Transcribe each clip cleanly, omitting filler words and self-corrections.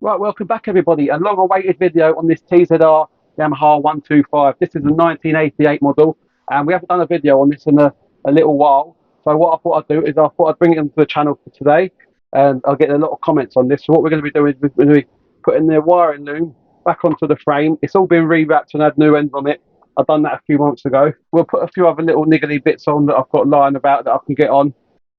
Right, welcome back everybody. A long awaited video on this TZR Yamaha 125. This is a 1988 model and we haven't done a video on this in a little while. So what I thought I'd do is I thought I'd bring it into the channel for today and I'll get a lot of comments on this. So what we're going to be doing is we're going to be putting the wiring loom back onto the frame. It's all been rewrapped and had new ends on it. I've done that a few months ago. We'll put a few other little niggly bits on that I've got lying about that I can get on.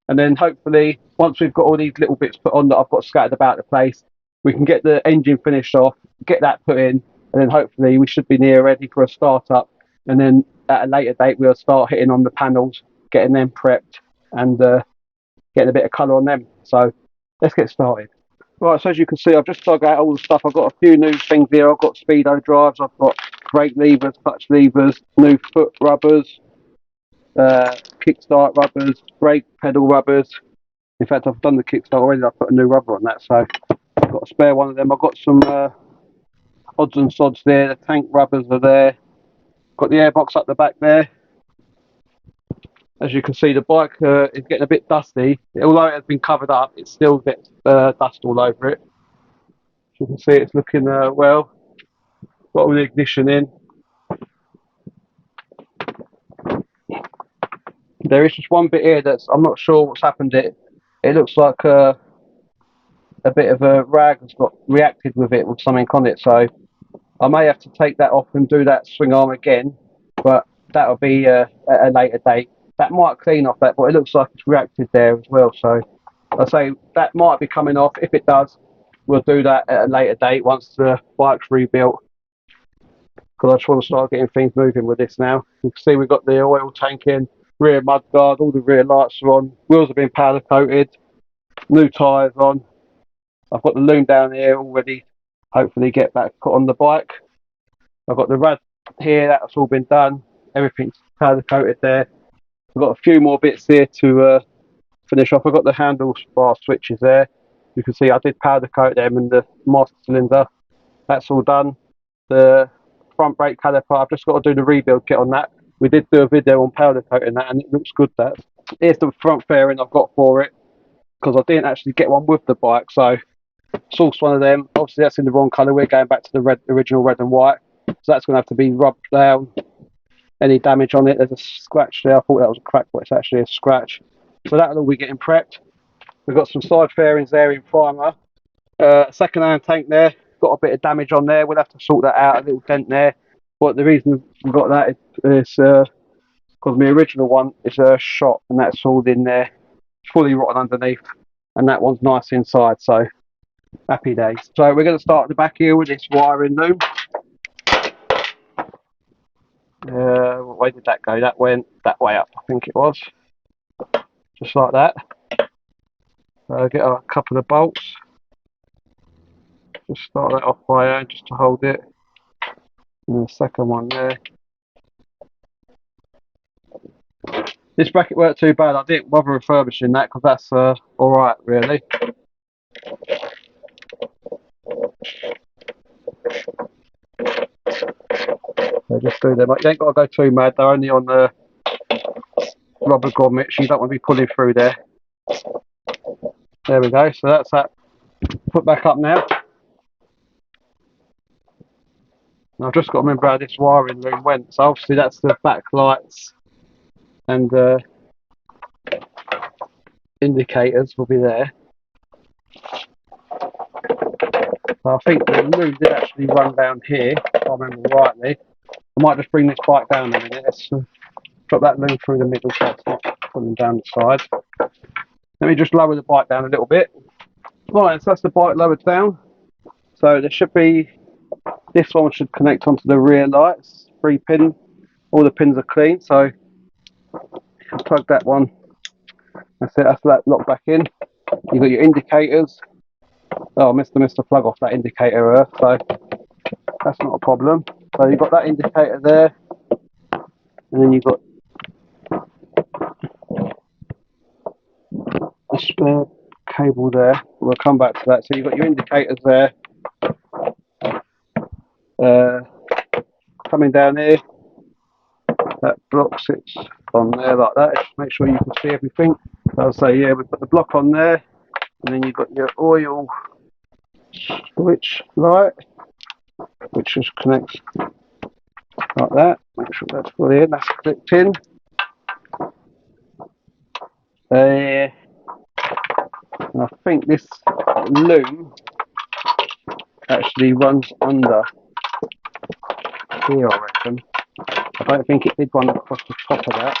And then hopefully once we've got all these little bits put on that I've got scattered about the place, we can get the engine finished off, get that put in, and then hopefully we should be near ready for a start-up. And then at a later date, we'll start hitting on the panels, getting them prepped, and getting a bit of colour on them. So let's get started. Right, so as you can see, I've just dug out all the stuff. I've got a few new things here. I've got speedo drives, I've got brake levers, clutch levers, new foot rubbers, kickstart rubbers, brake pedal rubbers. In fact, I've done the kickstart already. I've put a new rubber on that, so I've got a spare one of them. I've got some odds and sods there. The tank rubbers are there. Got the airbox up the back there. As you can see, the bike is getting a bit dusty. Although it has been covered up, it still gets dust all over it. As you can see, it's looking well. Got all the ignition in. There is just one bit here that's I'm not sure what's happened. It looks like a bit of a rag has got reacted with it with something on it, so I may have to take that off and do that swing arm again, but that'll be at a later date. That might clean off that, but it looks like it's reacted there as well, so I say that might be coming off. If it does, we'll do that at a later date once the bike's rebuilt, because I just want to start getting things moving with this now. You can see we've got the oil tank in, rear mudguard, all the rear lights are on, wheels have been powder coated, new tyres on. I've got the loom down here already, hopefully get that put on the bike. I've got the rad here, that's all been done, everything's powder coated there. I've got a few more bits here to finish off. I've got the handlebar switches there. You can see I did powder coat them and the master cylinder, that's all done. The front brake caliper, I've just got to do the rebuild kit on that. We did do a video on powder coating that and it looks good. That here's the front fairing I've got for it, because I didn't actually get one with the bike, so sourced one of them. Obviously that's in the wrong colour. We're going back to the original red and white, so that's going to have to be rubbed down. Any damage on it, there's a scratch there. I thought that was a crack, but it's actually a scratch. So that'll all be getting prepped. We've got some side fairings there in primer. Second hand tank there, got a bit of damage on there. We'll have to sort that out, a little dent there. But the reason we've got that is because my original one is shot and that's all in there, fully rotten underneath, and that one's nice inside, so happy days. So we're going to start at the back here with this wiring loom. What way did that go? That went that way up, I think it was. Just like that. So get a couple of bolts. Just start that off by hand just to hold it. And the second one there. This bracket weren't too bad. I didn't bother refurbishing that because that's alright really. So just do them. You ain't got to go too mad. They're only on the rubber grommets. You don't want to be pulling through there. There we go. So that's that put back up now. And I've just got to remember how this wiring loom went. So obviously that's the backlights and indicators will be there. So I think the loom did actually run down here, if I remember rightly. I might just bring this bike down a minute. Let's drop that loom through the middle so it's not pulling down the sides. Let me just lower the bike down a little bit. Right, so that's the bike lowered down. So there should be, this one should connect onto the rear lights, 3 pin. All the pins are clean, so I'll plug that one. That's it, that's that lock back in. You've got your indicators. Oh, I missed the plug off that indicator, so that's not a problem. So you've got that indicator there, and then you've got a spare cable there. We'll come back to that. So you've got your indicators there. Coming down here, that block sits on there like that. Just make sure you can see everything. So I'll say, yeah, we've got the block on there, and then you've got your oil switch light, which just connects like that. Make sure that's fully in, that's clipped in. And I think this loom actually runs under here, I reckon. I don't think it did run across the top of that.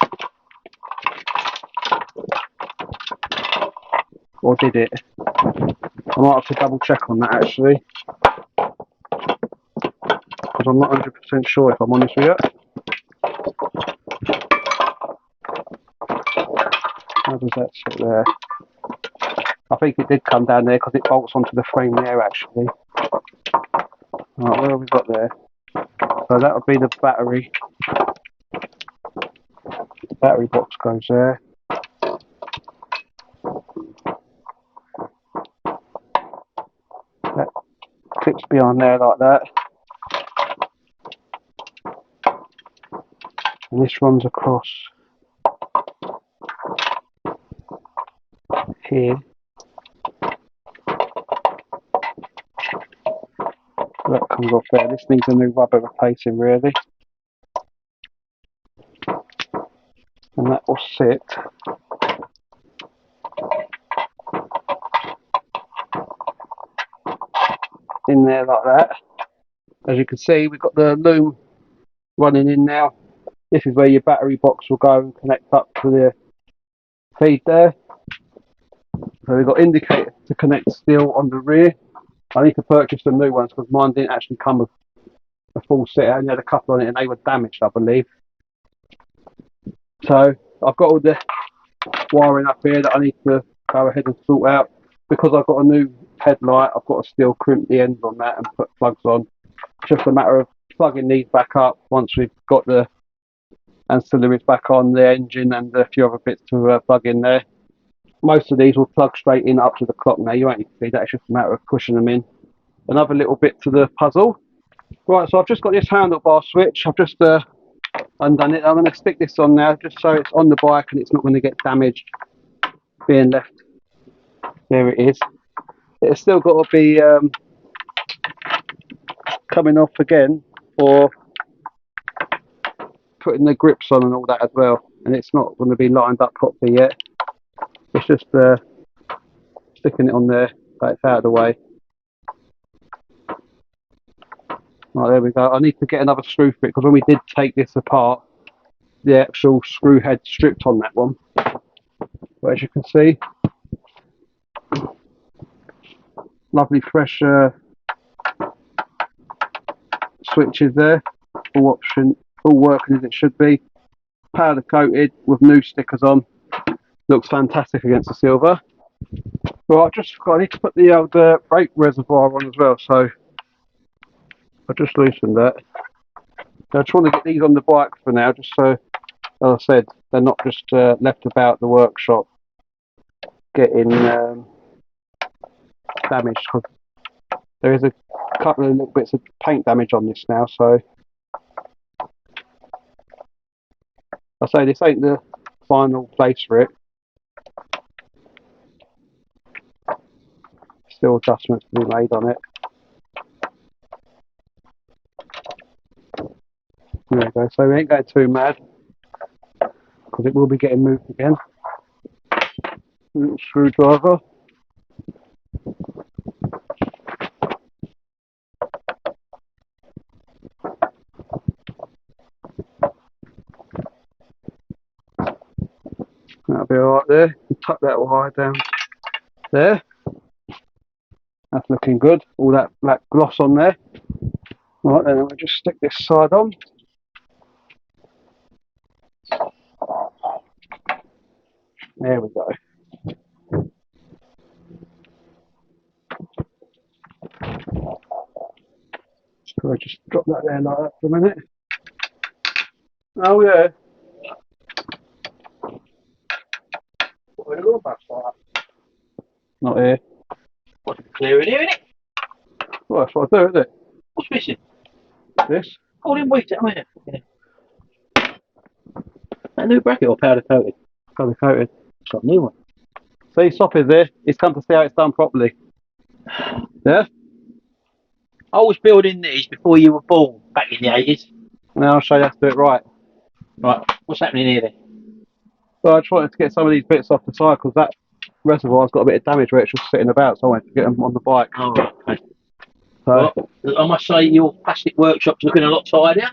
Or did it? I might have to double check on that actually. Because I'm not 100% sure, if I'm honest with you. How does that sit there? I think it did come down there because it bolts onto the frame there actually. Right, what have we got there? So that would be the battery. The battery box goes there. That clips behind there like that. And this runs across here. That comes off there. This needs a new rubber replacing really. And that will sit in there like that. As you can see, we've got the loom running in now. This is where your battery box will go and connect up to the feed there. So we've got indicator to connect still on the rear. I need to purchase some new ones because mine didn't actually come with a full set. I only had a couple on it and they were damaged, I believe. So I've got all the wiring up here that I need to go ahead and sort out. Because I've got a new headlight, I've got to still crimp the ends on that and put plugs on. It's just a matter of plugging these back up once we've got the ancillaries back on, the engine and a few other bits to plug in there. Most of these will plug straight in up to the clock now. You won't need to see that, it's just a matter of pushing them in. Another little bit to the puzzle. Right, so I've just got this handlebar switch. I've just undone it. I'm going to stick this on now just so it's on the bike and it's not going to get damaged being left. There it is. It's still got to be coming off again or putting the grips on and all that as well. And it's not going to be lined up properly yet. It's just sticking it on there so it's out of the way. Right, there we go. I need to get another screw for it because when we did take this apart, the actual screw head stripped on that one. But as you can see, lovely fresh switches there, full working as it should be. Powder coated with new stickers on. Looks fantastic against the silver. Right, I need to put the old brake reservoir on as well, so I just loosened that. I just want to get these on the bike for now, just so, as I said, they're not just left about the workshop getting damaged, because there is a couple of little bits of paint damage on this now, so I say this ain't the final place for it. Still adjustments to be made on it. There we go, so we ain't going too mad because it will be getting moved again. Little screwdriver. That'll be alright there. Tuck that wire down there. That's looking good. All that black gloss on there. Right, then we'll just stick this side on. There we go. So I just drop that there like that for a minute. Oh yeah. What are you going back like that? Not here. What's clear in here, innit? Well, that's what I do, isn't it? What's missing? This. Oh, then wait it, yeah. That new bracket or powder coated? Powder coated. It's got a new one. See, Soppy's there. He's come to see how it's done properly. Yeah? I was building these before you were born, back in the 80s. Now I'll show you how to do it right. Right, what's happening here then? So I just wanted to get some of these bits off the side because that reservoir's got a bit of damage where it's just sitting about, so I wanted to get them on the bike. Oh, right, okay. So, Well, I must say your plastic workshop's looking a lot tidier.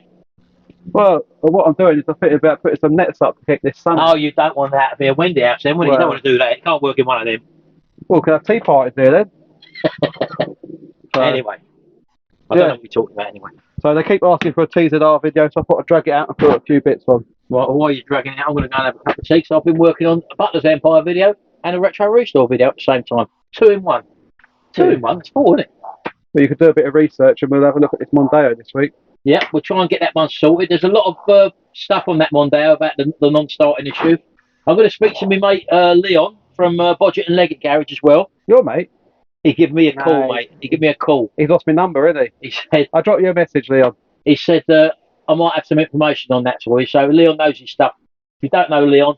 well, what I'm doing is I'm thinking about putting some nets up to keep this sun. Oh, you don't want that to be a windy house then, will you? You don't want to do that. It can't work in one of them. Well, can I have tea parties there then? So, Anyway, I don't know what we're talking about anyway. So they keep asking for a TZR video, so I thought I'd drag it out and put a few bits on. Well, while you're dragging it, I'm going to go and have a cup of tea. So I've been working on a Butler's Empire video and a Retro Restore video at the same time. 2 in 1. 2 in 1, it's 4, isn't it? Well, you could do a bit of research and we'll have a look at this Mondeo this week. Yeah, we'll try and get that one sorted. There's a lot of stuff on that Mondeo about the non-starting issue. I'm going to speak to my mate Leon from Bodgett and Leggett Garage as well. Your mate? He gave me a call, mate. He gave me a call. He's lost my number, isn't he? He said, I dropped you a message, Leon. He said I might have some information on that for you. So Leon knows his stuff. If you don't know Leon,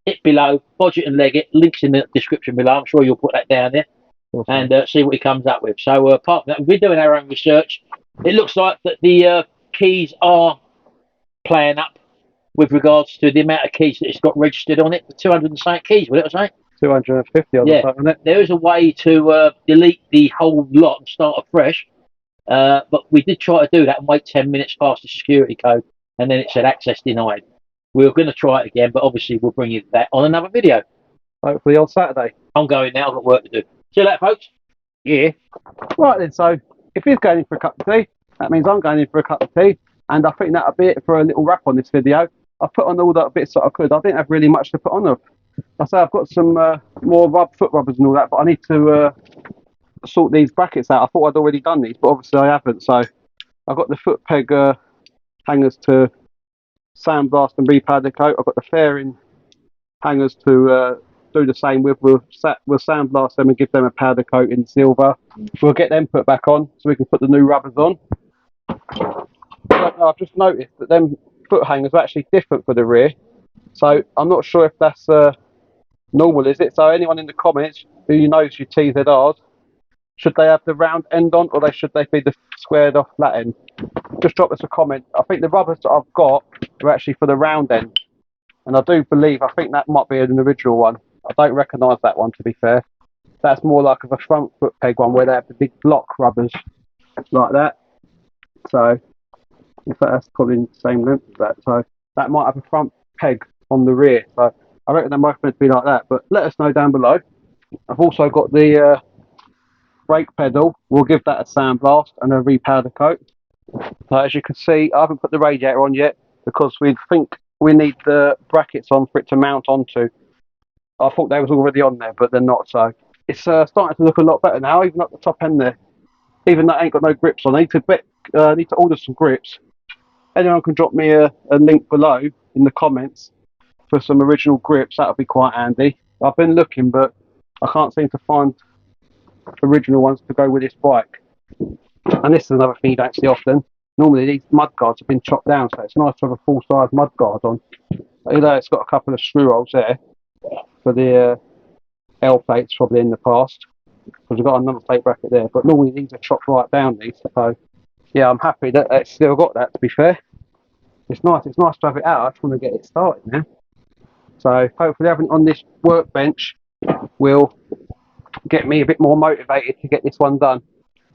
hit below, Bodgett and Leggett, links in the description below. I'm sure you'll put that down there. Awesome. And see what he comes up with. So apart from that, we're doing our own research. It looks like that the keys are playing up with regards to the amount of keys that it's got registered on it. The 200 and something keys, will it say? 250 on the something, isn't it? There is a way to delete the whole lot and start afresh. But we did try to do that and wait 10 minutes past the security code, and then it said access denied. We were going to try it again, but obviously we'll bring you that on another video. Hopefully on Saturday. I'm going now. I've got work to do. See you later, folks. Yeah. Right then, so if he's going in for a cup of tea, that means I'm going in for a cup of tea, and I think that'll be it for a little wrap on this video. I put on all the bits that I could. I didn't have really much to put on them. I say I've got some more foot rubbers and all that, but I need to sort these brackets out. I thought I'd already done these, but obviously I haven't. So I've got the foot peg hangers to sandblast and repowder coat. I've got the fairing hangers to do the same with. We'll sandblast them and give them a powder coat in silver. We'll get them put back on so we can put the new rubbers on. But I've just noticed that them foot hangers are actually different for the rear. So I'm not sure if that's normal, is it? So anyone in the comments who knows your TZRs, should they have the round end on, or should they be the squared off flat end? Just drop us a comment. I think the rubbers that I've got are actually for the round end, and I do believe, I think that might be an original one. I don't recognise that one, to be fair. That's more like of a front foot peg one where they have the big block rubbers like that. So in fact, that's probably the same length as that. So that might have a front peg on the rear. So I reckon they might meant to be like that. But let us know down below. I've also got the brake pedal. We'll give that a sandblast and a repowder coat. So as you can see, I haven't put the radiator on yet because we think we need the brackets on for it to mount onto. I thought they was already on there, but they're not. So it's starting to look a lot better now, even at the top end there. Even though I ain't got no grips on, I need to order some grips. Anyone can drop me a link below in the comments for some original grips. That'll be quite handy. I've been looking, but I can't seem to find original ones to go with this bike. And this is another thing you don't see often. Normally these mudguards have been chopped down, so it's nice to have a full-size mudguard on. You know, it's got a couple of screw holes there for the L plates, probably in the past, because we've got another plate bracket there. But normally these are chopped right down, these. So yeah, I'm happy that it's still got that, to be fair. It's nice to have it out. I just want to get it started now. So hopefully having it on this workbench will get me a bit more motivated to get this one done.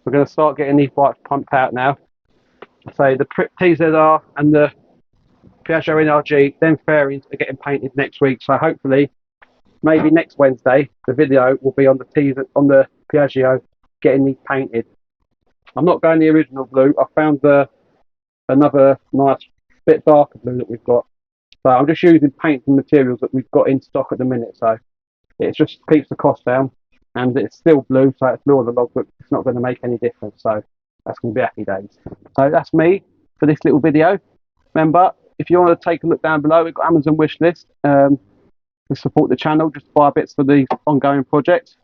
We're going to start getting these bikes pumped out now. So the TZR and the Piaggio NRG, them fairings are getting painted next week. So hopefully, maybe next Wednesday, the video will be on the Piaggio getting these painted. I'm not going the original blue. I found another nice bit darker blue that we've got. So I'm just using paints and materials that we've got in stock at the minute. So it just keeps the cost down, and it's still blue, so it's blue on the logbook. It's not going to make any difference. So that's going to be happy days. So that's me for this little video. Remember, if you want to take a look down below, we've got Amazon wish list to support the channel. Just buy bits for the ongoing project.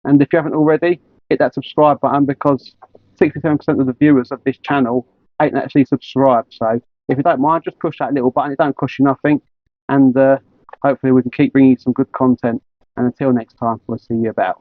And if you haven't already, hit that subscribe button, because 67% of the viewers of this channel ain't actually subscribed. So if you don't mind, just push that little button. It don't cost you nothing. And hopefully we can keep bringing you some good content. And until next time, we'll see you about.